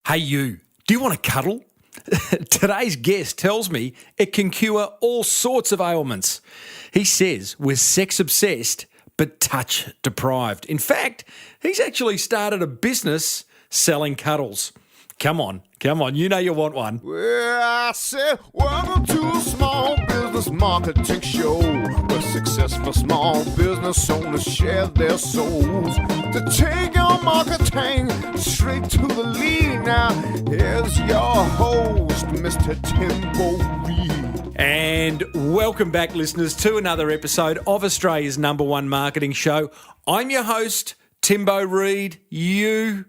Hey you, do you want to cuddle? Today's guest tells me it can cure all sorts of ailments. He says we're sex obsessed but touch deprived. In fact, he's actually started a business selling cuddles. Come on, you know you want one. Well, I said, welcome to a small business marketing show where successful small business owners share their souls to take your marketing straight to the lead. Now, here's your host, Mr. them.We. And welcome back, listeners, to another episode of Australia's #1 marketing show. I'm your host, Reid. You,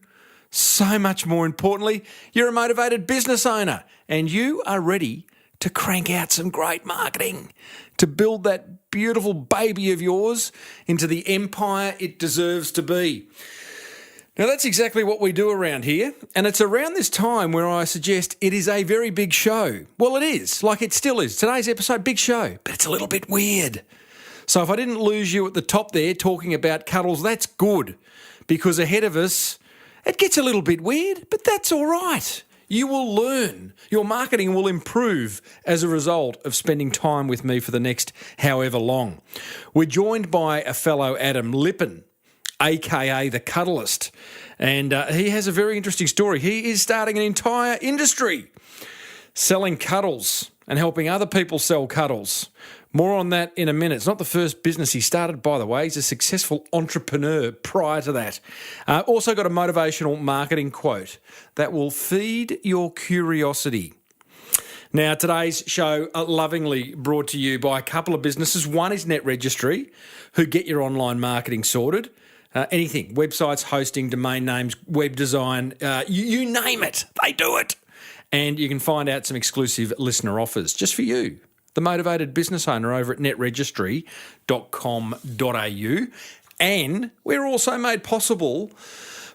so much more importantly, you're a motivated business owner and you are ready to crank out some great marketing to build that beautiful baby of yours into the empire it deserves to be. Now, that's exactly what we do around here, and it's around this time where I suggest it is a very big show. Well, it is, like it still is. Today's episode, big show, but it's a little bit weird. So if I didn't lose you at the top there talking about cuddles, that's good, because ahead of us, it gets a little bit weird, but that's all right. You will learn. Your marketing will improve as a result of spending time with me for the next however long. We're joined by a fellow Adam Lippin, a.k.a. the Cuddlist, and he has a very interesting story. He is starting an entire industry selling cuddles and helping other people sell cuddles. More on that in a minute. It's not the first business he started, by the way. He's a successful entrepreneur prior to that. Also got a motivational marketing quote that will feed your curiosity. Now, today's show lovingly brought to you by a couple of businesses. One is Net Registry, who get your online marketing sorted. Anything, websites, hosting, domain names, web design, you name it, they do it. And you can find out some exclusive listener offers just for you, the motivated business owner over at netregistry.com.au. And we're also made possible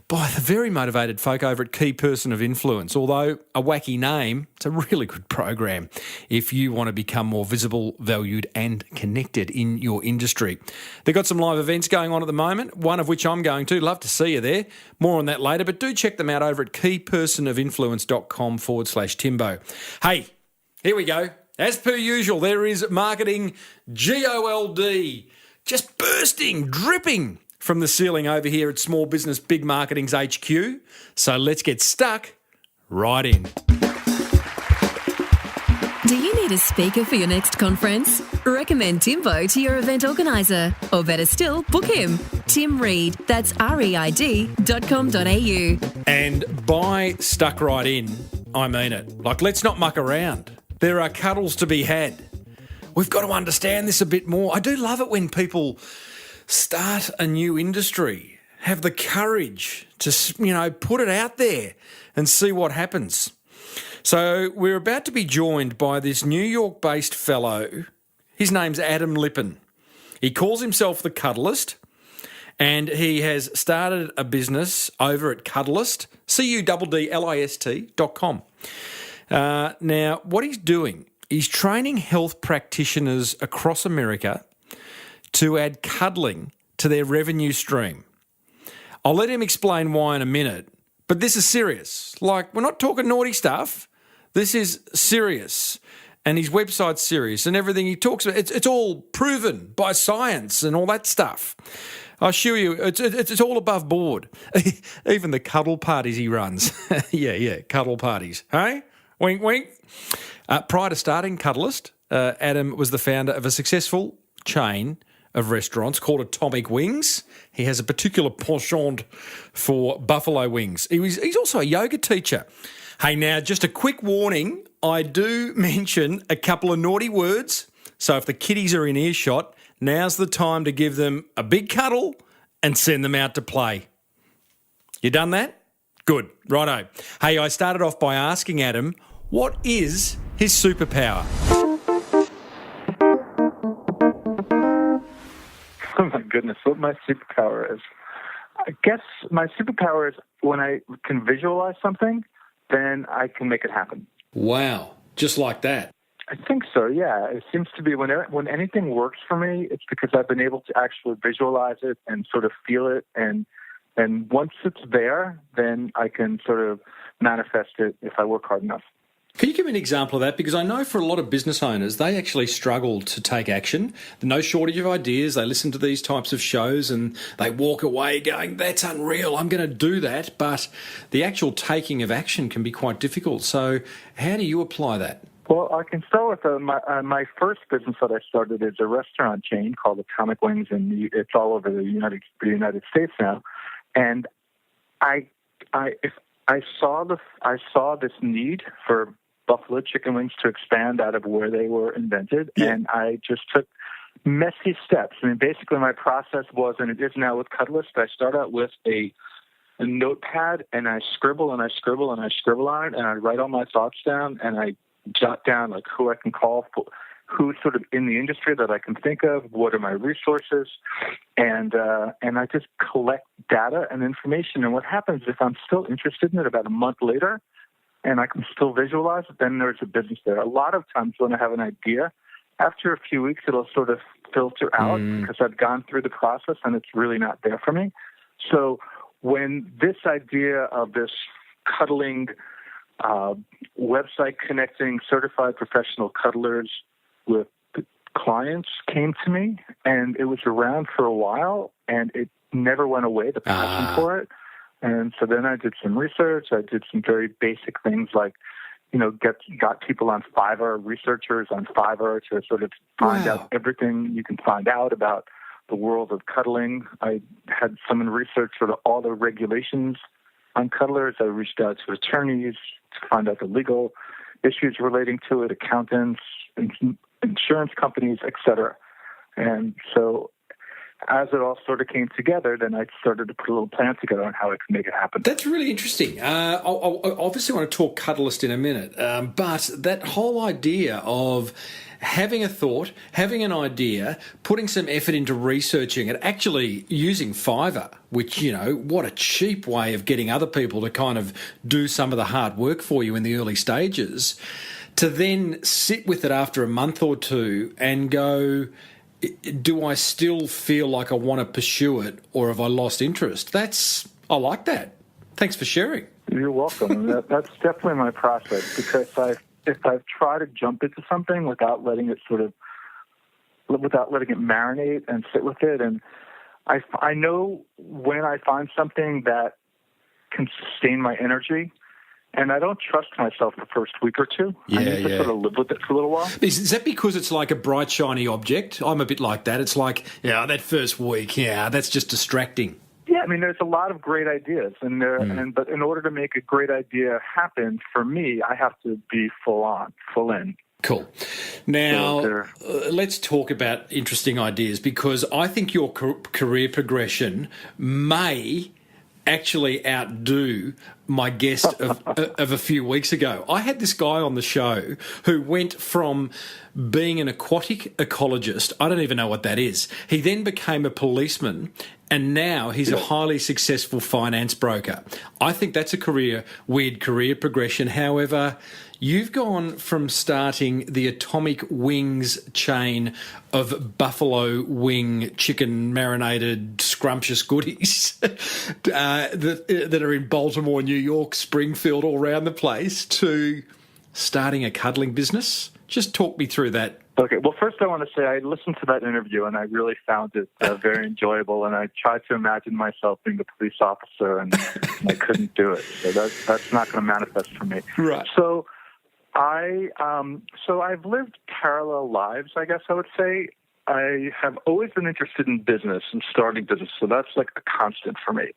by the very motivated folk over at Key Person of Influence. Although a wacky name, it's a really good program if you want to become more visible, valued and connected in your industry. They've got some live events going on at the moment, one of which I'm going to. Love to see you there. More on that later, but do check them out over at keypersonofinfluence.com/Timbo. Hey, here we go. As per usual, there is marketing GOLD just bursting, dripping from the ceiling over here at Small Business Big Marketing's HQ. So let's get stuck right in. Do you need a speaker for your next conference? Recommend Timbo to your event organiser. Or better still, book him. Tim Reid, that's reid.com.au. And by stuck right in, I mean it. Like, let's not muck around. There are cuddles to be had. We've got to understand this a bit more. I do love it when people start a new industry, have the courage to, put it out there and see what happens. So we're about to be joined by this New York-based fellow. His name's Adam Lippin. He calls himself the Cuddlist, and he has started a business over at Cuddlist, cuddlist.com. Now, what he's doing, he's training health practitioners across America to add cuddling to their revenue stream. I'll let him explain why in a minute, but this is serious. Like, we're not talking naughty stuff. This is serious. And his website's serious and everything he talks about. It's all proven by science and all that stuff. I assure you, it's all above board. Even the cuddle parties he runs. Yeah, cuddle parties. Hey? Wink, wink. Prior to starting Cuddlist, Adam was the founder of a successful chain of restaurants called Atomic Wings. He has a particular penchant for buffalo wings. He's also a yoga teacher. Hey, now, just a quick warning. I do mention a couple of naughty words. So if the kiddies are in earshot, now's the time to give them a big cuddle and send them out to play. You done that? Good. Righto. Hey, I started off by asking Adam, what is his superpower? Oh my goodness, what my superpower is. I guess my superpower is when I can visualize something, then I can make it happen. Wow, just like that. I think so, yeah. It seems to be when anything works for me, it's because I've been able to actually visualize it and sort of feel it. And once it's there, then I can sort of manifest it if I work hard enough. Can you give me an example of that? Because I know for a lot of business owners, they actually struggle to take action. There's no shortage of ideas. They listen to these types of shows and they walk away going, that's unreal, I'm going to do that. But the actual taking of action can be quite difficult. So how do you apply that? Well, I can start with my first business that I started is a restaurant chain called Atomic Wings, and it's all over the United States now. And I saw this need for buffalo chicken wings to expand out of where they were invented, and I just took messy steps. I mean, basically my process was, and it is now with Cuddlist, I start out with a notepad, and I scribble and I scribble and I scribble on it, and I write all my thoughts down, and I jot down like who I can call, who's sort of in the industry that I can think of, what are my resources, and I just collect data and information. And what happens if I'm still interested in it about a month later, and I can still visualize it, then there's a business there. A lot of times when I have an idea, after a few weeks, it'll sort of filter out because I've gone through the process and it's really not there for me. So when this idea of this cuddling website connecting certified professional cuddlers with clients came to me, and it was around for a while, and it never went away, the passion for it. And so then I did some research. I did some very basic things like, got people on Fiverr, researchers on Fiverr to sort of find out everything you can find out about the world of cuddling. I had someone research sort of all the regulations on cuddlers. I reached out to attorneys to find out the legal issues relating to it, accountants, insurance companies, et cetera. And so as it all sort of came together, then I started to put a little plan together on how I could make it happen. That's really interesting. I obviously want to talk Cuddlist in a minute, but that whole idea of having a thought, having an idea, putting some effort into researching it, actually using Fiverr, which, what a cheap way of getting other people to kind of do some of the hard work for you in the early stages, to then sit with it after a month or two and go, do I still feel like I want to pursue it, or have I lost interest? I like that. Thanks for sharing. You're welcome. That's definitely my process, because if I've tried to jump into something without letting it marinate and sit with it, and I know when I find something that can sustain my energy. And I don't trust myself the first week or two. I need to sort of live with it for a little while. Is that because it's like a bright, shiny object? I'm a bit like that. It's like, that first week, that's just distracting. Yeah, I mean, there's a lot of great ideas, but in order to make a great idea happen, for me, I have to be full in. Cool. Now, let's talk about interesting ideas, because I think your career progression may actually outdo my guest of a few weeks ago. I had this guy on the show who went from being an aquatic ecologist, I don't even know what that is. He then became a policeman, and now he's a highly successful finance broker. I think that's a weird career progression. However, you've gone from starting the Atomic Wings chain of buffalo wing chicken marinated scrumptious goodies that are in Baltimore, New York, Springfield, all around the place, to starting a cuddling business. Just talk me through that. Okay, well, first I want to say I listened to that interview and I really found it very enjoyable, and I tried to imagine myself being a police officer, and I couldn't do it. So that's not going to manifest for me. Right. So I've lived parallel lives, I guess I would say. I have always been interested in business and starting business, so that's like a constant for me.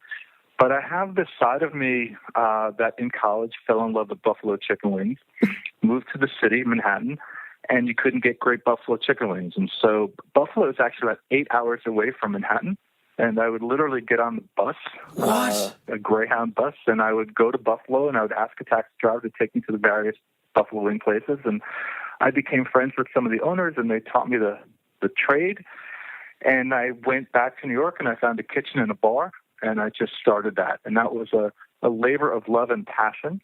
But I have this side of me that in college fell in love with buffalo chicken wings, moved to the city, Manhattan, and you couldn't get great buffalo chicken wings. And so Buffalo is actually about 8 hours away from Manhattan, and I would literally get on the bus, a Greyhound bus, and I would go to Buffalo, and I would ask a taxi driver to take me to the various buffalo wing places. And I became friends with some of the owners, and they taught me the trade. And I went back to New York, and I found a kitchen and a bar, and I just started that. And that was a labor of love and passion.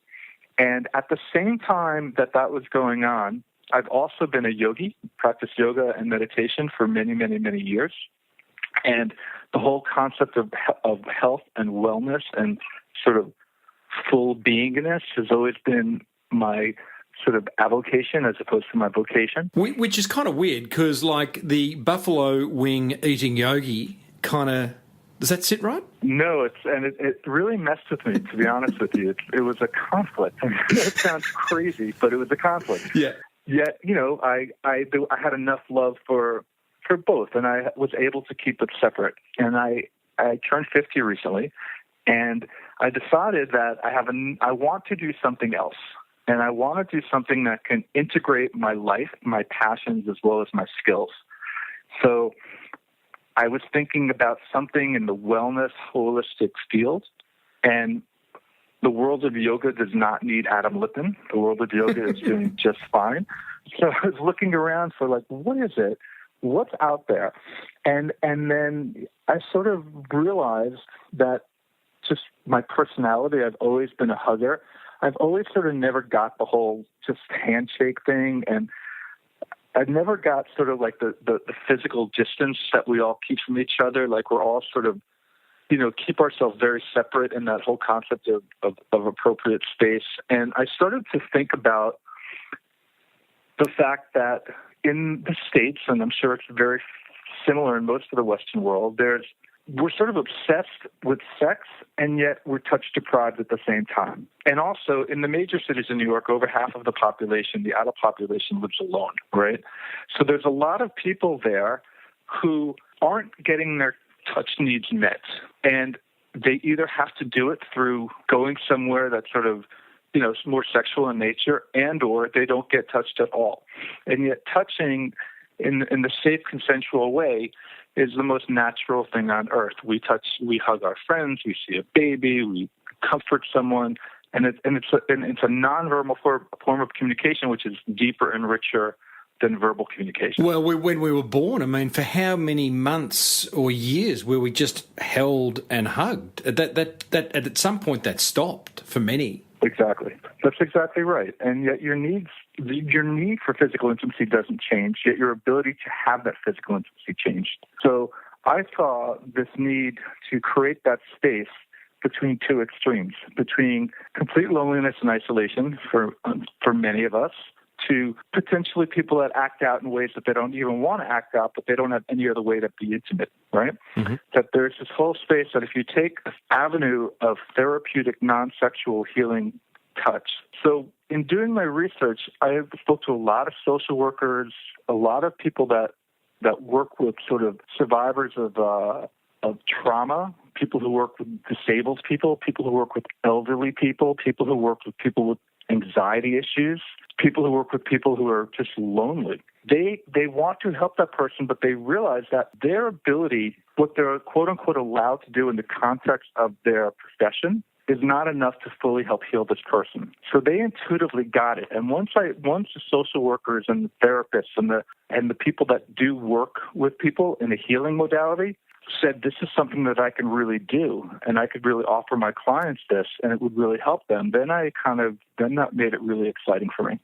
And at the same time that was going on, I've also been a yogi, practiced yoga and meditation for many, many, many years. And the whole concept of health and wellness and sort of full beingness has always been my sort of avocation as opposed to my vocation. Which is kind of weird because, like, the buffalo wing eating yogi kind of, does that sit right? No, it really messed with me, to be honest with you. It was a conflict. It sounds crazy, but it was a conflict. Yeah. Yet, I had enough love for both, and I was able to keep it separate. And I turned 50 recently, and I decided that I want to do something else. And I want to do something that can integrate my life, my passions, as well as my skills. So I was thinking about something in the wellness holistic field, and the world of yoga does not need Adam Lippin. The world of yoga is doing just fine. So I was looking around for, like, what is it? What's out there? And then I sort of realized that just my personality, I've always been a hugger. I've always sort of never got the whole just handshake thing, and I've never got sort of like the physical distance that we all keep from each other. Like, we're all sort of, keep ourselves very separate in that whole concept of appropriate space. And I started to think about the fact that in the States, and I'm sure it's very similar in most of the Western world, we're sort of obsessed with sex, and yet we're touch deprived at the same time. And also, in the major cities in New York, over half of the population, the adult population, lives alone, right? So there's a lot of people there who aren't getting their touch needs met. And they either have to do it through going somewhere that's sort of, more sexual in nature, and or they don't get touched at all. And yet touching in the safe, consensual way is the most natural thing on earth. We hug our friends, we see a baby, we comfort someone, and it's a nonverbal form of communication, which is deeper and richer than verbal communication. Well, when we were born, I mean, for how many months or years were we just held and hugged? That at some point that stopped for many. Exactly. That's exactly right. And yet your need for physical intimacy doesn't change, yet your ability to have that physical intimacy changed. So I saw this need to create that space between two extremes, between complete loneliness and isolation for many of us, to potentially people that act out in ways that they don't even want to act out, but they don't have any other way to be intimate, right? Mm-hmm. That there's this whole space that if you take an avenue of therapeutic, non-sexual healing touch. So in doing my research, I spoke to a lot of social workers, a lot of people that work with sort of survivors of trauma, people who work with disabled people who work with elderly people who work with people with anxiety issues, people who work with people who are just lonely. They want to help that person, but they realize that their ability, what they're quote-unquote allowed to do in the context of their profession, is not enough to fully help heal this person. So they intuitively got it. And once the social workers and the therapists and the people that do work with people in a healing modality said, this is something that I can really do, and I could really offer my clients this, and it would really help them, then that made it really exciting for me.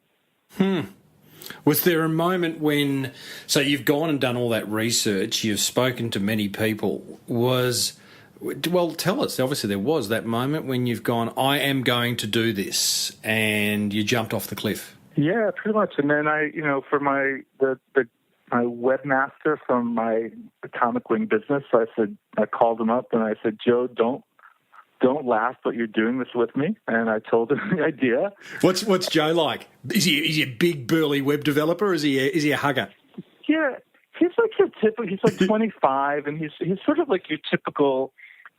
Was there a moment when, so you've gone and done all that research, you've spoken to many people, tell us, obviously there was that moment when you've gone, I am going to do this, and you jumped off the cliff? Yeah, pretty much. And then for my webmaster from my Atomic Wing business, I called him up and I said, Joe, don't laugh, but you're doing this with me. And I told him the idea. What's Joe like? Is he a big burly web developer, or is he a hugger? Yeah, he's like your typical. He's like 25, and he's sort of like your typical.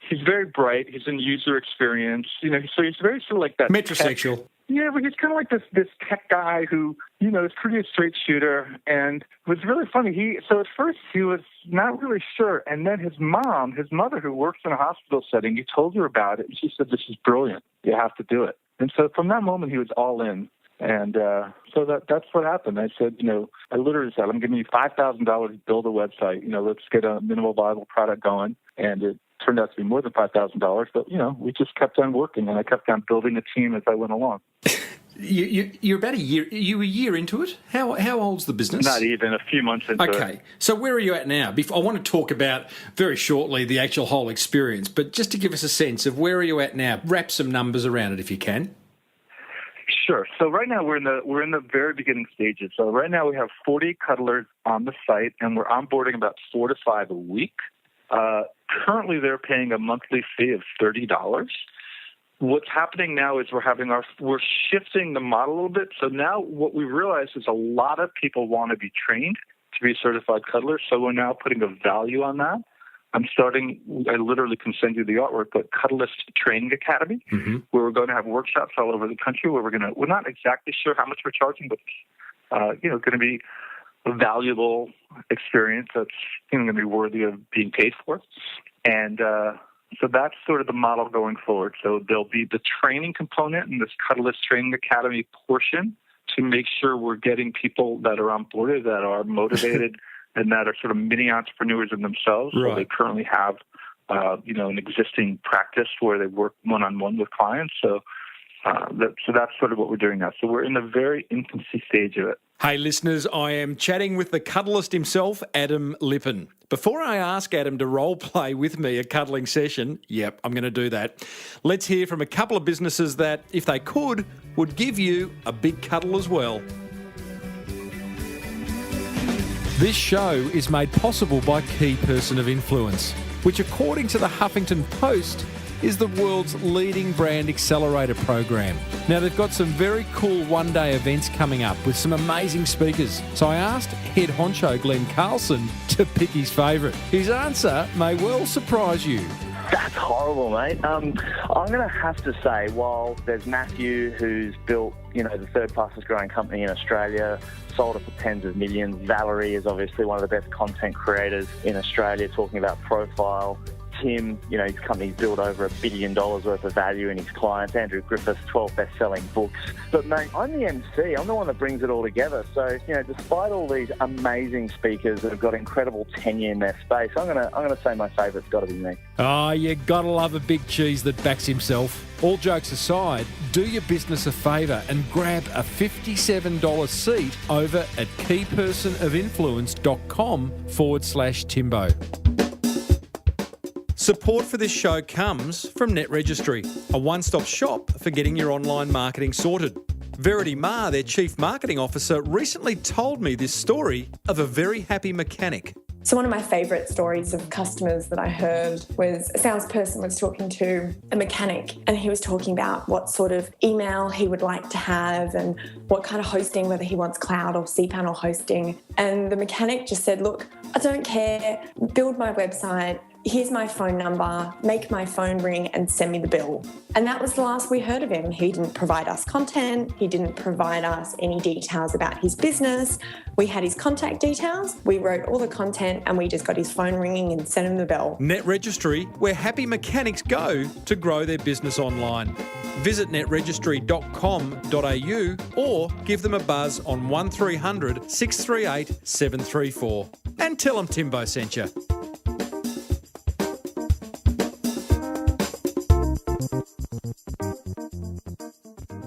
He's very bright. He's in user experience. So he's very sort of like that metrosexual. Tech. Yeah, but he's kind of like this tech guy who, is pretty a straight shooter, and it was really funny. So at first he was not really sure, and then his mother, who works in a hospital setting, he told her about it, and she said, this is brilliant. You have to do it. And so from that moment, he was all in. And so that's what happened. I said, I literally said, I'm giving you $5,000 to build a website. Let's get a minimal viable product going. And it turned out to be more than $5,000, but, we just kept on working, and I kept on building a team as I went along. You're about a year. You a year into it. How old's the business? Not even a few months into it. Okay, so where are you at now? I want to talk about very shortly the actual whole experience, but just to give us a sense of where are you at now. Wrap some numbers around it if you can. Sure. So right now we're in the very beginning stages. So right now we have 40 cuddlers on the site, and we're onboarding about 4 to 5 a week. Currently, they're paying a monthly fee of $30. What's happening now is we're shifting the model a little bit. So now what we realize is a lot of people want to be trained to be certified cuddlers. So we're now putting a value on that. I literally can send you the artwork, but Cuddlist Training Academy, where we're going to have workshops all over the country where we're not exactly sure how much we're charging, but going to be a valuable experience that's going to be worthy of being paid for. And so that's sort of the model going forward. So there'll be the training component in this Cuddlist Training Academy portion to make sure we're getting people that are on board, that are motivated, and that are sort of mini entrepreneurs in themselves. Right. So they currently have, an existing practice where they work one-on-one with clients. So that's sort of what we're doing now. So we're in the very infancy stage of it. Hey, listeners, I am chatting with the cuddlist himself, Adam Lippin. Before I ask Adam to role play with me a cuddling session, yep, I'm going to do that, let's hear from a couple of businesses that, if they could, would give you a big cuddle as well. This show is made possible by Key Person of Influence, which, according to the Huffington Post, is the world's leading brand accelerator program. Now, they've got some very cool one-day events coming up with some amazing speakers. So I asked head honcho Glenn Carlson to pick his favourite. His answer may well surprise you. That's horrible, mate. I'm going to have to say, while there's Matthew, who's built, the third fastest growing company in Australia, sold it for tens of millions. Valerie is obviously one of the best content creators in Australia, talking about profile. Tim, his company's built over $1 billion worth of value in his clients. Andrew Griffiths, 12 best-selling books. But, mate, I'm the MC. I'm the one that brings it all together. So, despite all these amazing speakers that have got incredible tenure in their space, I'm gonna say my favourite's got to be me. Oh, you gotta love a big cheese that backs himself. All jokes aside, do your business a favour and grab a $57 seat over at keypersonofinfluence.com/Timbo. Support for this show comes from Net Registry, a one-stop shop for getting your online marketing sorted. Verity Ma, their Chief Marketing Officer, recently told me this story of a very happy mechanic. So one of my favourite stories of customers that I heard was a salesperson was talking to a mechanic, and he was talking about what sort of email he would like to have and what kind of hosting, whether he wants cloud or cPanel hosting. And the mechanic just said, look, I don't care, build my website, here's my phone number, make my phone ring and send me the bill. And that was the last we heard of him. He didn't provide us content. He didn't provide us any details about his business. We had his contact details. We wrote all the content and we just got his phone ringing and sent him the bill. Net Registry, where happy mechanics go to grow their business online. Visit netregistry.com.au or give them a buzz on 1300 638 734. And tell them Timbo sent you.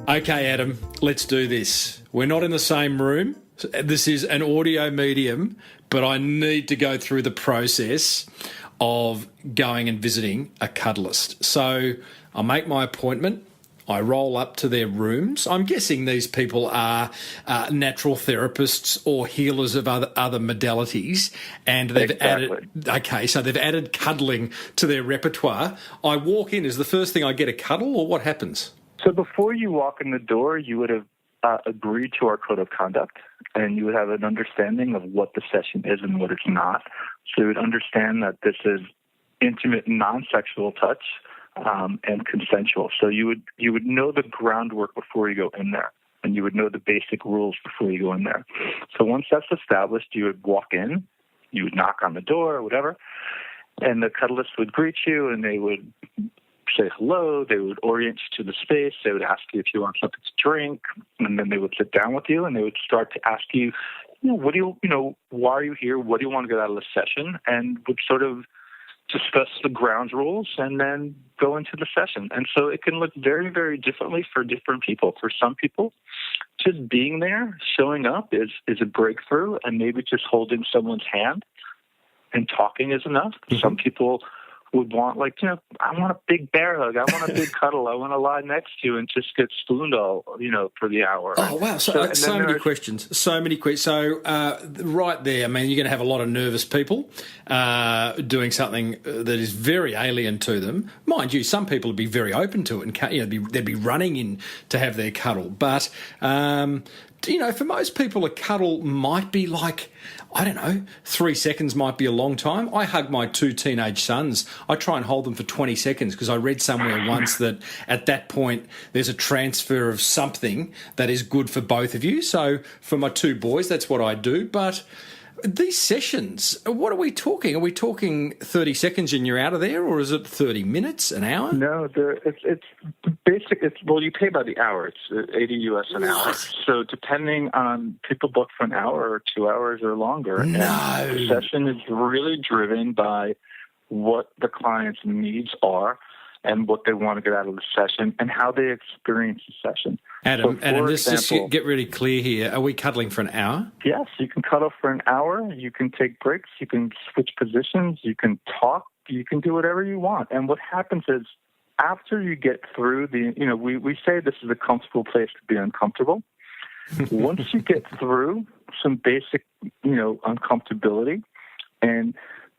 Okay, Adam, let's do this. We're not in the same room. This is an audio medium, but I need to go through the process of going and visiting a cuddlist. So I make my appointment. I roll up to their rooms. I'm guessing these people are natural therapists or healers of other modalities, and they've added. Okay, so they've added cuddling to their repertoire. I walk in. Is the first thing I get a cuddle, or what happens? So before you walk in the door, you would have agreed to our code of conduct, and you would have an understanding of what the session is and what it's not. So you would understand that this is intimate, non-sexual touch and consensual. So you would know the groundwork before you go in there, and you would know the basic rules before you go in there. So once that's established, you would walk in, you would knock on the door or whatever, and the cuddlist would greet you, and they would say hello, they would orient you to the space, they would ask you if you want something to drink, and then they would sit down with you and they would start to ask you, why are you here? What do you want to get out of the session? And would sort of discuss the ground rules, and then go into the session. And so it can look very, very differently for different people. For some people, just being there, showing up is a breakthrough, and maybe just holding someone's hand and talking is enough. Mm-hmm. Some people would want, I want a big bear hug. I want a big cuddle. I want to lie next to you and just get spooned all, for the hour. Oh, wow. So many questions. So many questions. So right there, I mean, you're going to have a lot of nervous people doing something that is very alien to them. Mind you, some people would be very open to it and they'd be running in to have their cuddle. But, for most people, a cuddle might be like, I don't know, 3 seconds might be a long time. I hug my 2 teenage sons. I try and hold them for 20 seconds because I read somewhere once that at that point there's a transfer of something that is good for both of you. So for my 2 boys, that's what I do. But these sessions, what are we talking? Are we talking 30 seconds and you're out of there, or is it 30 minutes, an hour? No, it's basic. You pay by the hour. It's $80 US an hour. So depending on, people book for an hour or 2 hours or longer. No. And the session is really driven by what the client's needs are and what they want to get out of the session and how they experience the session. Adam, just get really clear here. Are we cuddling for an hour? Yes, you can cuddle for an hour. You can take breaks. You can switch positions. You can talk. You can do whatever you want. And what happens is, after you get through we say this is a comfortable place to be uncomfortable. Once you get through some basic, uncomfortability, and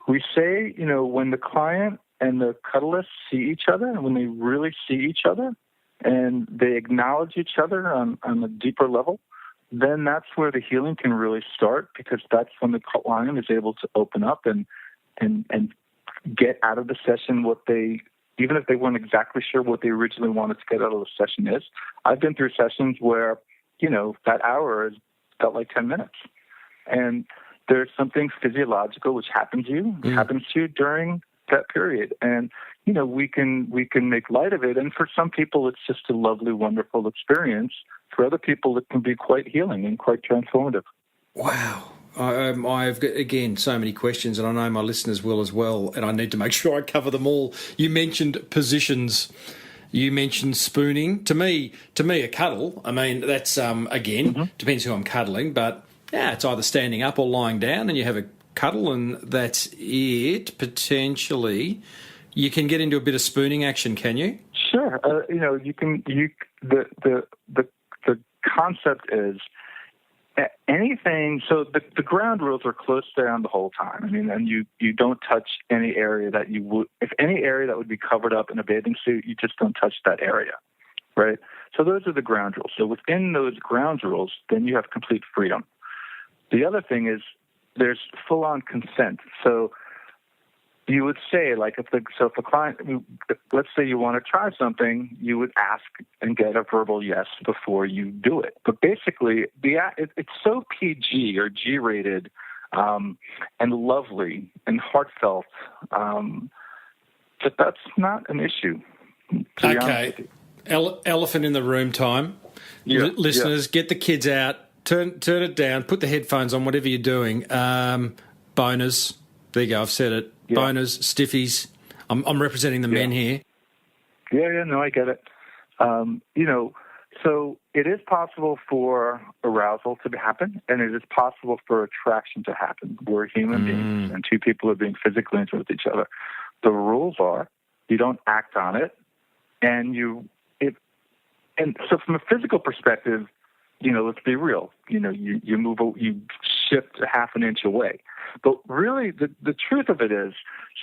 we say, when the client and the cuddlers see each other, and when they really see each other and they acknowledge each other on a deeper level, then that's where the healing can really start, because that's when the client is able to open up and get out of the session what they, even if they weren't exactly sure what they originally wanted to get out of the session is. I've been through sessions where, that hour has felt like 10 minutes. And there's something physiological which happens to you during that period, and we can make light of it, and for some people it's just a lovely, wonderful experience. For other people it can be quite healing and quite transformative. Wow. I've got, again, so many questions, and I know my listeners will as well, and I need to make sure I cover them all. You mentioned positions. You mentioned spooning. To me, a cuddle, I mean, that's, again, depends who I'm cuddling, but yeah, it's either standing up or lying down, and you have a cuddle, and that's it. Potentially, you can get into a bit of spooning action, can you? Sure. You can. The concept is anything. So the ground rules are close down the whole time. I mean, and you don't touch any area that you would. If any area that would be covered up in a bathing suit, you just don't touch that area, right? So those are the ground rules. So within those ground rules, then you have complete freedom. The other thing is, there's full-on consent. So you would say, if a client, let's say you want to try something, you would ask and get a verbal yes before you do it. But basically, it's so PG or G-rated and lovely and heartfelt that's not an issue. Okay. Elephant in the room time. Yeah, Listeners, get the kids out. Turn it down. Put the headphones on. Whatever you're doing. Boners. There you go. I've said it. Yeah. Boners, stiffies. I'm representing the men here. Yeah. No, I get it. So it is possible for arousal to happen, and it is possible for attraction to happen. We're human beings, and 2 people are being physically intimate with each other. The rules are you don't act on it, and and so from a physical perspective, let's be real. You move, you shift a half an inch away. But really, the truth of it is,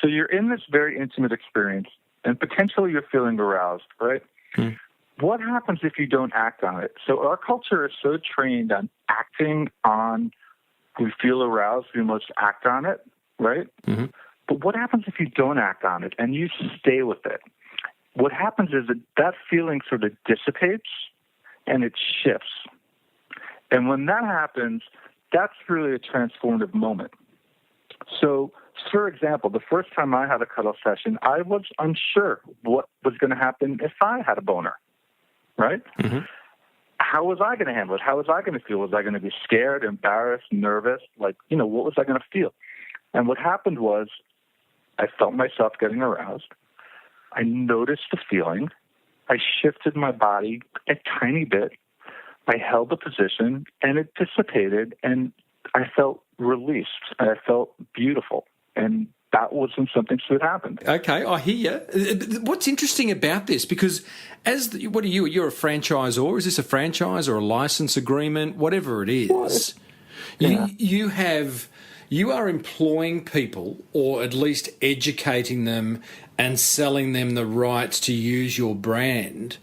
so you're in this very intimate experience, and potentially you're feeling aroused, right? What happens if you don't act on it? So our culture is so trained on acting on, we feel aroused, we must act on it, right? But what happens if you don't act on it and you stay with it? What happens is that feeling sort of dissipates and it shifts. And when that happens, that's really a transformative moment. So, for example, the first time I had a cuddle session, I was unsure what was going to happen if I had a boner, right? How was I going to handle it? How was I going to feel? Was I going to be scared, embarrassed, nervous? What was I going to feel? And what happened was I felt myself getting aroused. I noticed the feeling. I shifted my body a tiny bit. I held the position, and it dissipated, and I felt released. I felt beautiful, and that wasn't something that happened. Okay, I hear you. What's interesting about this, because what are you? You're a franchisor. Is this a franchise or a license agreement? Whatever it is, you are employing people, or at least educating them and selling them the rights to use your brand.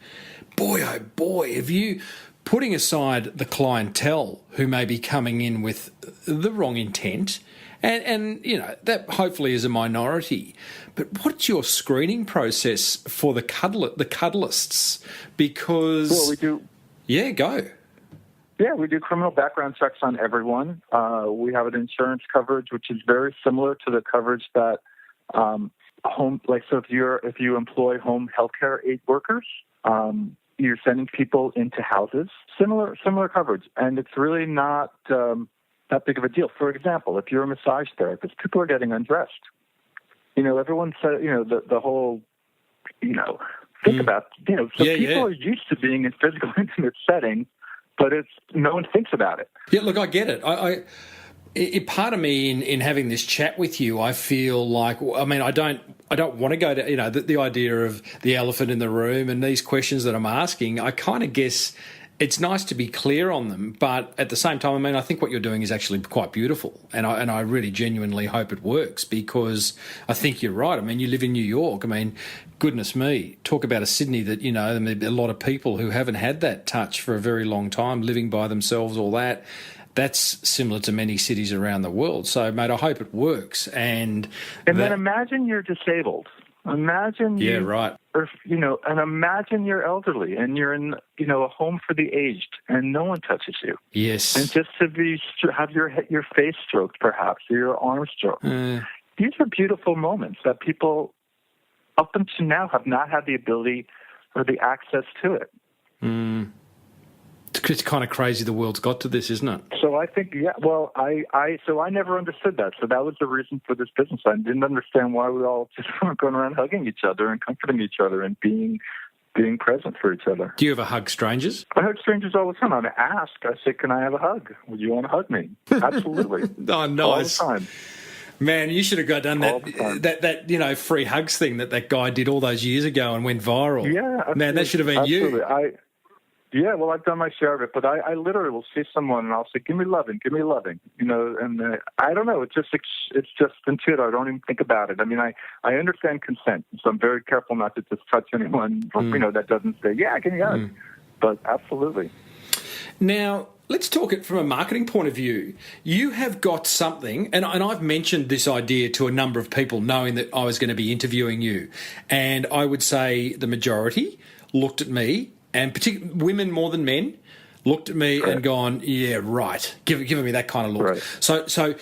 Boy, oh boy, have you, putting aside the clientele who may be coming in with the wrong intent, and you know, that hopefully is a minority, but what's your screening process for the cuddlists? Because... Well, we do... Yeah, go. Yeah, we do criminal background checks on everyone. We have an insurance coverage, which is very similar to the coverage that if you employ home healthcare aid workers, you're sending people into houses. Similar coverage, and it's really not that big of a deal. For example, if you're a massage therapist, people are getting undressed. You know, everyone said, you know, the whole, you know, think about, you know, so people are used to being in physical intimate settings, but no one thinks about it. Yeah, look, I get it. Part of me in having this chat with you, I feel like, I mean, I don't want to go to, you know, the idea of the elephant in the room and these questions that I'm asking. I kind of guess it's nice to be clear on them, but at the same time, I mean, I think what you're doing is actually quite beautiful, and I really genuinely hope it works, because I think you're right. I mean, you live in New York. I mean, goodness me, talk about a Sydney that, you know, a lot of people who haven't had that touch for a very long time, living by themselves, all that. That's similar to many cities around the world. So, mate, I hope it works. And then imagine you're disabled. Imagine and imagine you're elderly and you're in, you know, a home for the aged and no one touches you. Yes. And just to have your face stroked, perhaps, or your arm stroked. These are beautiful moments that people up until now have not had the ability or the access to it. It's kind of crazy the world's got to this, isn't it? So I think, I never understood that. So that was the reason for this business. I didn't understand why we all just weren't going around hugging each other and comforting each other and being present for each other. Do you ever hug strangers? I hug strangers all the time. I ask, I say, can I have a hug? Would you want to hug me? Absolutely. Oh, nice. All the time. Man, you should have done that you know, free hugs thing that guy did all those years ago and went viral. Yeah, absolutely. Man, that should have been you. Yeah, well, I've done my share of it, but I literally will see someone and I'll say, give me loving, you know, and I don't know, it's just intuitive. I don't even think about it. I mean, I understand consent, so I'm very careful not to just touch anyone, you know, that doesn't say, yeah, give me a hug, but absolutely. Now, let's talk it from a marketing point of view. You have got something, and I've mentioned this idea to a number of people knowing that I was going to be interviewing you, and I would say the majority looked at me, and particularly women more than men, looked at me and gone, yeah, right, giving me that kind of look. Right. So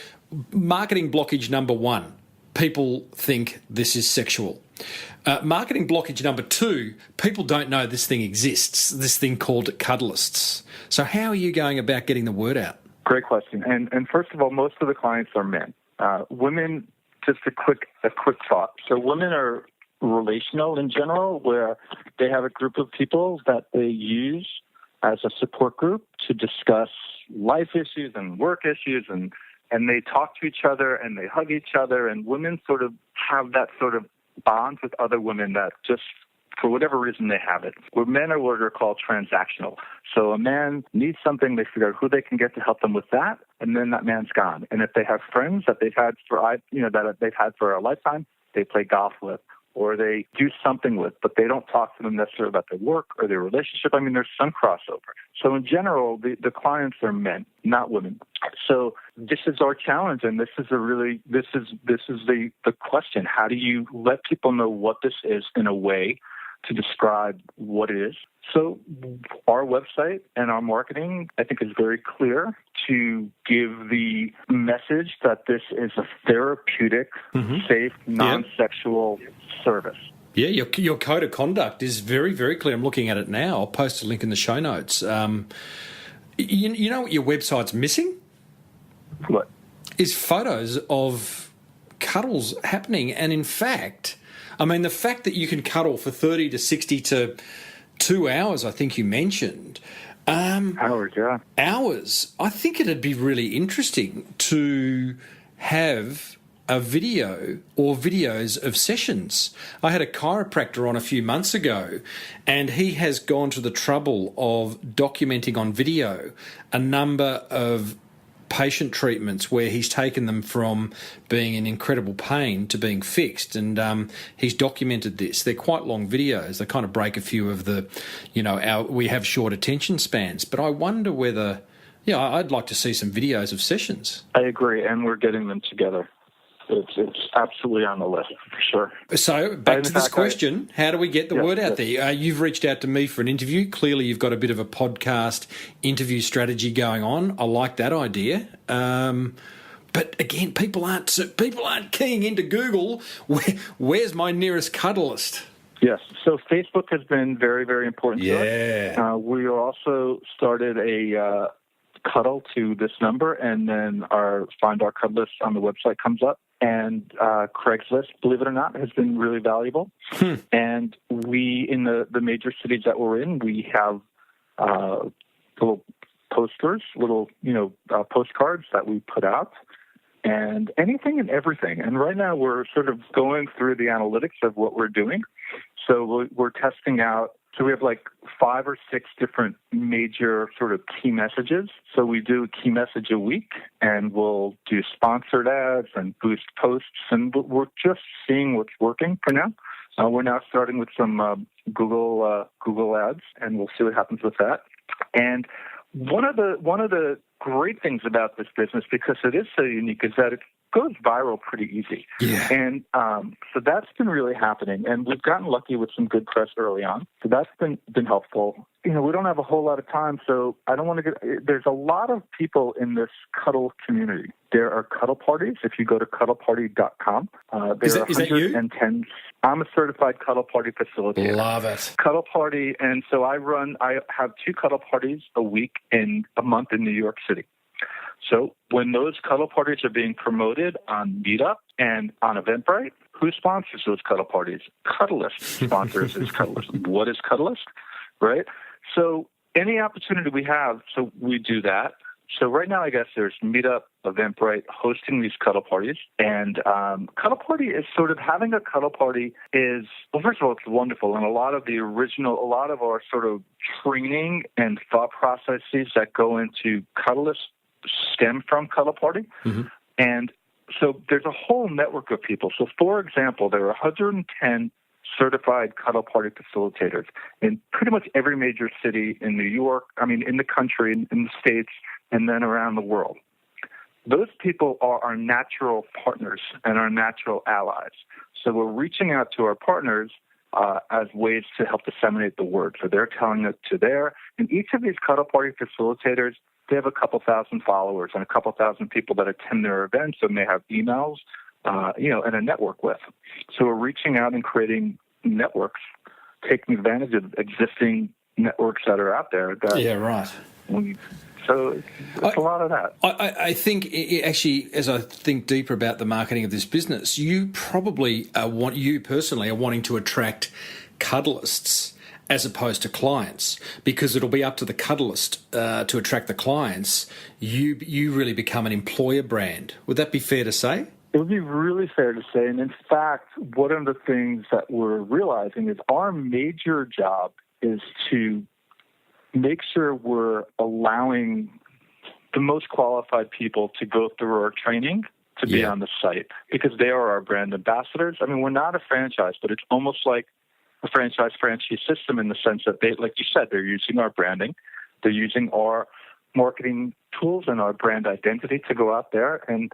marketing blockage number one, people think this is sexual. Marketing blockage number two, people don't know this thing exists, this thing called Cuddlists. So how are you going about getting the word out? Great question. And first of all, most of the clients are men. Women, just a quick thought. So women are relational in general, where they have a group of people that they use as a support group to discuss life issues and work issues, and they talk to each other and they hug each other, and women sort of have that sort of bond with other women that just, for whatever reason, they have it. Where men are what are called transactional. So a man needs something, they figure out who they can get to help them with that, and then that man's gone. And if they have friends that they've had for a lifetime, they play golf with, or they do something with, but they don't talk to them necessarily about their work or their relationship. I mean, there's some crossover. So in general, the clients are men, not women. So this is our challenge, and this is the question. How do you let people know what this is in a way to describe what it is? So our website and our marketing, I think, is very clear to give the message that this is a therapeutic, safe, non-sexual service. Yeah, your code of conduct is very, very clear. I'm looking at it now. I'll post a link in the show notes. You know what your website's missing? What? Is photos of cuddles happening. And in fact, I mean, the fact that you can cuddle for 30 to 60 to 2 hours, I think you mentioned. Hours, yeah. Hours. I think it'd be really interesting to have a video or videos of sessions. I had a chiropractor on a few months ago, and he has gone to the trouble of documenting on video a number of patient treatments where he's taken them from being in incredible pain to being fixed, and he's documented this. They're quite long videos. They kind of break a few of the, we have short attention spans, but I wonder whether, I'd like to see some videos of sessions. I agree, and we're getting them together. It's absolutely on the list, for sure. So, back to this question, how do we get the word out there? You've reached out to me for an interview. Clearly, you've got a bit of a podcast interview strategy going on. I like that idea. But again, people aren't keying into Google, where's my nearest cuddlist? Yes. So Facebook has been very, very important to us. Yeah. We also started a cuddle to this number, and then find our Cuddlist on the website comes up. And Craigslist, believe it or not, has been really valuable. And we, in the major cities that we're in, we have little posters, postcards that we put out, and anything and everything. And right now we're sort of going through the analytics of what we're doing. So we're testing out. So we have like 5 or 6 different major sort of key messages. So we do a key message a week, and we'll do sponsored ads and boost posts, and we're just seeing what's working for now. We're now starting with some Google ads, and we'll see what happens with that. And one of the great things about this business, because it is so unique, is that it goes viral pretty easy. Yeah. And so that's been really happening. And we've gotten lucky with some good press early on. So that's been helpful. We don't have a whole lot of time, so I don't want to there's a lot of people in this cuddle community. There are cuddle parties. If you go to cuddleparty.com, Is that you? I'm a certified cuddle party facilitator. Love it. Cuddle party. And so I have 2 cuddle parties a month in New York City. So when those cuddle parties are being promoted on Meetup and on Eventbrite, who sponsors those cuddle parties? Cuddlist sponsors is Cuddlist. What is Cuddlist? Right? So any opportunity we have, so we do that. So right now, I guess there's Meetup, Eventbrite hosting these cuddle parties. And cuddle party is sort of having a cuddle party is, well, first of all, it's wonderful. And a lot of our sort of training and thought processes that go into Cuddlist stem from cuddle party. Mm-hmm. And so there's a whole network of people. So for example, there are 110 certified cuddle party facilitators in pretty much every major city in New York, in the country, in the States, and then around the world. Those people are our natural partners and our natural allies. So we're reaching out to our partners as ways to help disseminate the word. So they're telling it to and each of these cuddle party facilitators, they have a couple thousand followers and a couple thousand people that attend their events, and they have emails, and a network with. So we're reaching out and creating networks, taking advantage of existing networks that are out there. Yeah, right. So it's a lot of that. I think, actually, as I think deeper about the marketing of this business, you probably you personally are wanting to attract cuddlists as opposed to clients, because it'll be up to the cuddlist to attract the clients. You really become an employer brand. Would that be fair to say? It would be really fair to say. And in fact, one of the things that we're realizing is our major job is to make sure we're allowing the most qualified people to go through our training to be on the site, because they are our brand ambassadors. We're not a franchise, but it's almost like a franchise system in the sense that they, like you said, they're using our branding, they're using our marketing tools and our brand identity to go out there and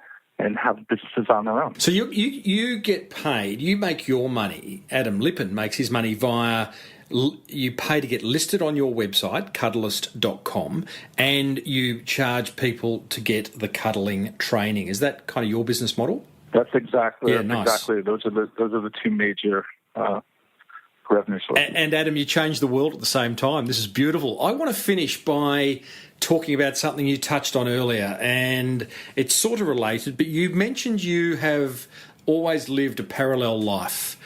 have businesses on their own. So you get paid, you make your money. Adam Lippin makes his money via, you pay to get listed on your website, cuddlist.com, and you charge people to get the cuddling training. Is that kind of your business model? That's exactly nice. Exactly. Those are the 2 major revenue sources. And Adam, you changed the world at the same time. This is beautiful. I want to finish by talking about something you touched on earlier, and it's sort of related, but you mentioned you have always lived a parallel life.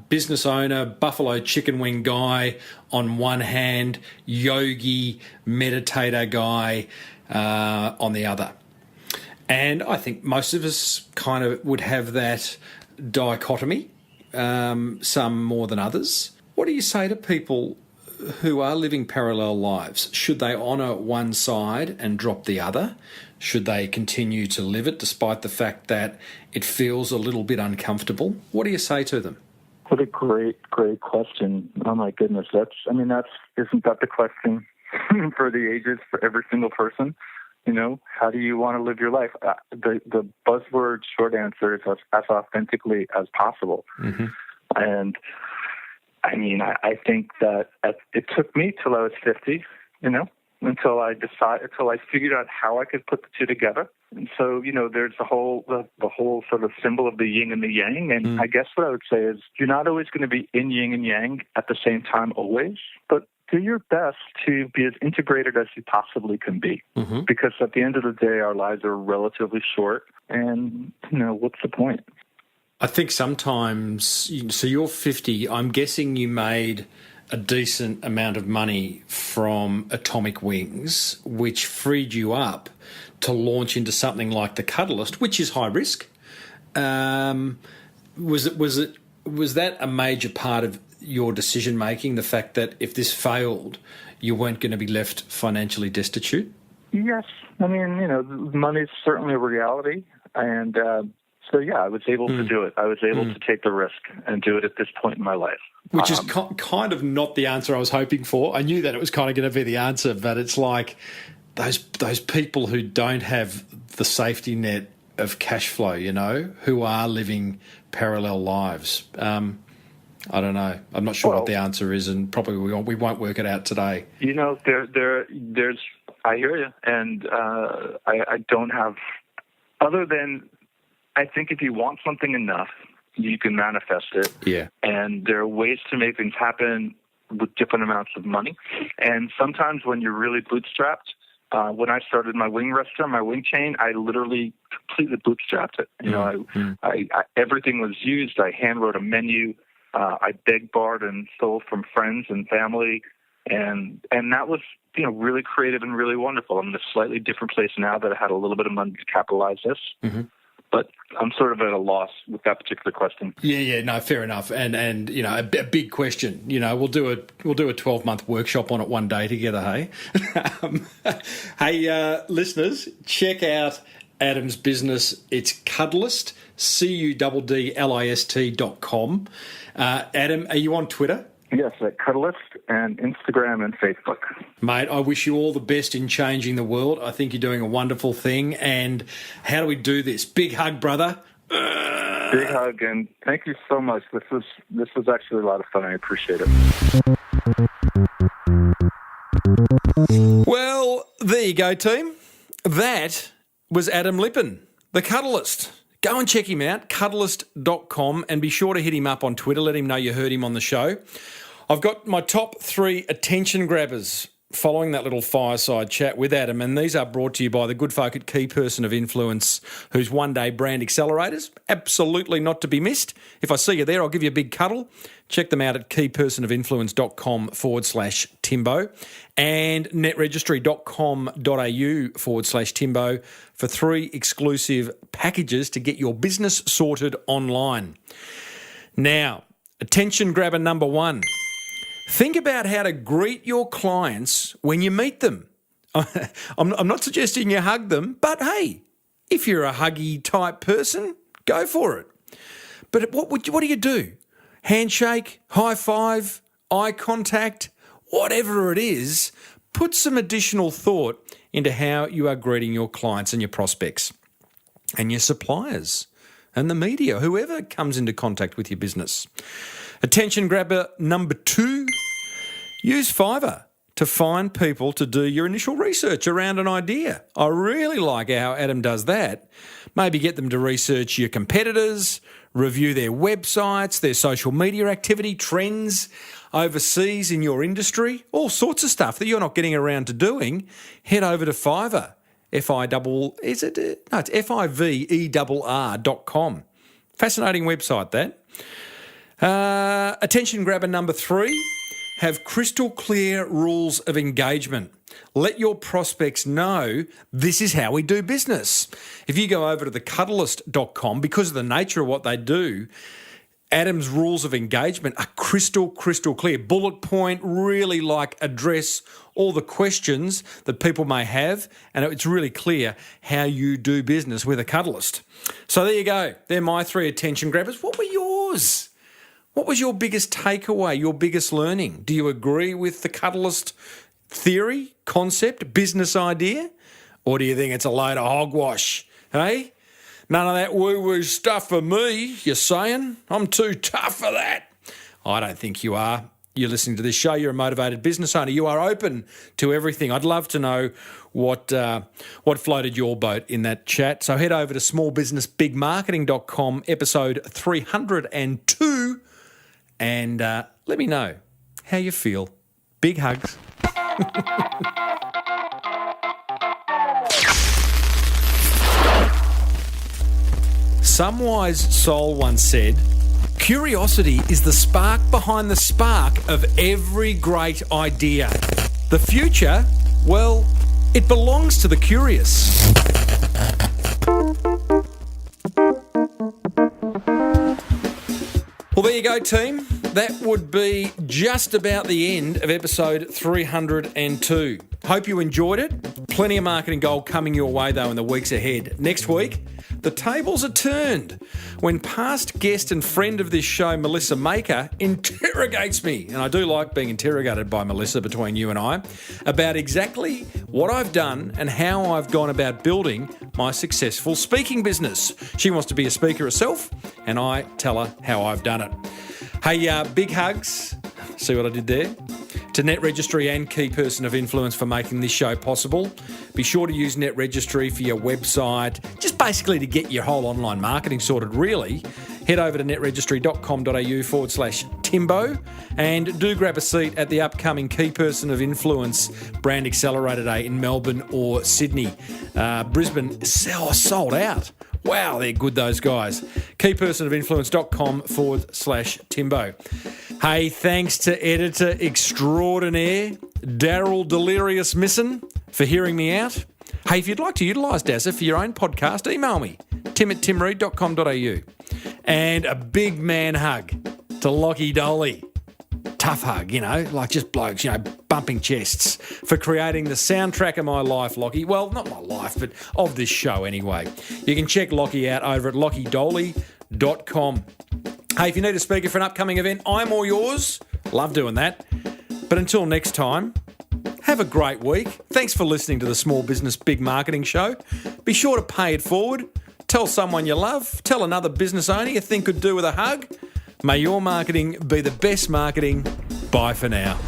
Business owner, buffalo chicken wing guy on one hand, yogi, meditator guy on the other. And I think most of us kind of would have that dichotomy, some more than others. What do you say to people who are living parallel lives? Should they honour one side and drop the other? Should they continue to live it despite the fact that it feels a little bit uncomfortable? What do you say to them? What a great question. Oh my goodness. Isn't that the question for the ages for every single person? You know, how do you want to live your life? The buzzword short answer is as authentically as possible. Mm-hmm. And I mean, I think that it took me till I was 50, you know, until I figured out how I could put the two together. And so, you know, there's the whole sort of symbol of the yin and the yang. And I guess what I would say is you're not always going to be in yin and yang at the same time always, but do your best to be as integrated as you possibly can be. Mm-hmm. Because at the end of the day, our lives are relatively short. And, you know, what's the point? I think sometimes, so you're 50, I'm guessing you made a decent amount of money from Atomic Wings, which freed you up to launch into something like the Cuddlist, which is high risk. Was that a major part of your decision making, the fact that if this failed, you weren't going to be left financially destitute? Yes. I mean, you know, money's certainly a reality. And so, yeah, I was able to do it. I was able to take the risk and do it at this point in my life. Which is kind of not the answer I was hoping for. I knew that it was kind of going to be the answer, but it's like those people who don't have the safety net of cash flow, you know, who are living parallel lives. I don't know. I'm not sure what the answer is, and probably we won't work it out today. You know, there's. I hear you, and I don't have, other than I think if you want something enough, you can manifest it. Yeah. And there are ways to make things happen with different amounts of money. And sometimes when you're really bootstrapped, when I started my wing restaurant, my wing chain, I literally completely bootstrapped it. You know, I everything was used. I hand wrote a menu. I begged, borrowed, and stole from friends and family, and that was, you know, really creative and really wonderful. I'm in a slightly different place now that I had a little bit of money to capitalize this. Mm-hmm. But I'm sort of at a loss with that particular question. Yeah, no, fair enough. And you know, a big question. You know, we'll do a 12-month workshop on it one day together. Hey, hey, listeners, check out Adam's business. It's Cuddlist, cuddlist.com. Adam, are you on Twitter? Yes, at Cuddlist and Instagram and Facebook. Mate, I wish you all the best in changing the world. I think you're doing a wonderful thing. And how do we do this? Big hug, brother. Big hug, and thank you so much. This was actually a lot of fun. I appreciate it. Well, there you go, team. That was Adam Lippin, the Cuddlist. Go and check him out, cuddlist.com, and be sure to hit him up on Twitter. Let him know you heard him on the show. I've got my top 3 attention grabbers following that little fireside chat with Adam, and these are brought to you by the good folk at Key Person of Influence, whose one-day brand accelerators, absolutely not to be missed. If I see you there, I'll give you a big cuddle. Check them out at keypersonofinfluence.com/Timbo and netregistry.com.au/Timbo for 3 exclusive packages to get your business sorted online. Now, attention grabber number 1. Think about how to greet your clients when you meet them. I'm not suggesting you hug them, but hey, if you're a huggy type person, go for it. But what do you do? Handshake, high five, eye contact, whatever it is, put some additional thought into how you are greeting your clients and your prospects and your suppliers and the media, whoever comes into contact with your business. Attention grabber number 2, use Fiverr to find people to do your initial research around an idea. I really like how Adam does that. Maybe get them to research your competitors, review their websites, their social media activity, trends overseas in your industry, all sorts of stuff that you're not getting around to doing. Head over to Fiverr, it's Fiverr.com. Fascinating website, that. Attention grabber number 3, have crystal clear rules of engagement. Let your prospects know this is how we do business. If you go over to the Cuddlist.com, because of the nature of what they do, Adam's rules of engagement are crystal clear. Bullet point, really address all the questions that people may have, and it's really clear how you do business with a Cuddlist. So there you go. They're my 3 attention grabbers. What were yours? What was your biggest takeaway, your biggest learning? Do you agree with the Cuddlist theory, concept, business idea? Or do you think it's a load of hogwash, hey? None of that woo-woo stuff for me, you're saying? I'm too tough for that. I don't think you are. You're listening to this show, you're a motivated business owner. You are open to everything. I'd love to know what floated your boat in that chat. So head over to smallbusinessbigmarketing.com, episode 302, and let me know how you feel. Big hugs. Some wise soul once said, curiosity is the spark behind the spark of every great idea. The future, well, it belongs to the curious. Well, there you go, team. That would be just about the end of episode 302. Hope you enjoyed it. Plenty of marketing gold coming your way, though, in the weeks ahead. Next week, the tables are turned when past guest and friend of this show, Melissa Maker, interrogates me, and I do like being interrogated by Melissa between you and I, about exactly what I've done and how I've gone about building my successful speaking business. She wants to be a speaker herself, and I tell her how I've done it. Hey, big hugs. See what I did there? To Net Registry and key person of influence for making this show possible. Be sure to use Net Registry for your website, just basically to get your whole online marketing sorted, really. Head over to netregistry.com.au/Timbo and do grab a seat at the upcoming Key Person of Influence Brand Accelerator Day in Melbourne or Sydney. Brisbane sold out. Wow, they're good, those guys. keypersonofinfluence.com/Timbo. Hey, thanks to editor extraordinaire Daryl Delirious Misson for hearing me out. Hey, if you'd like to utilise Dazza for your own podcast, email me, tim@timreid.com.au. And a big man hug to Lockie Dolly. Tough hug, just blokes, bumping chests, for creating the soundtrack of my life, Lockie. Well, not my life, but of this show anyway. You can check Lockie out over at lockiedolly.com. Hey, if you need a speaker for an upcoming event, I'm all yours. Love doing that. But until next time, have a great week. Thanks for listening to the Small Business Big Marketing Show. Be sure to pay it forward. Tell someone you love. Tell another business owner you think could do with a hug. May your marketing be the best marketing. Bye for now.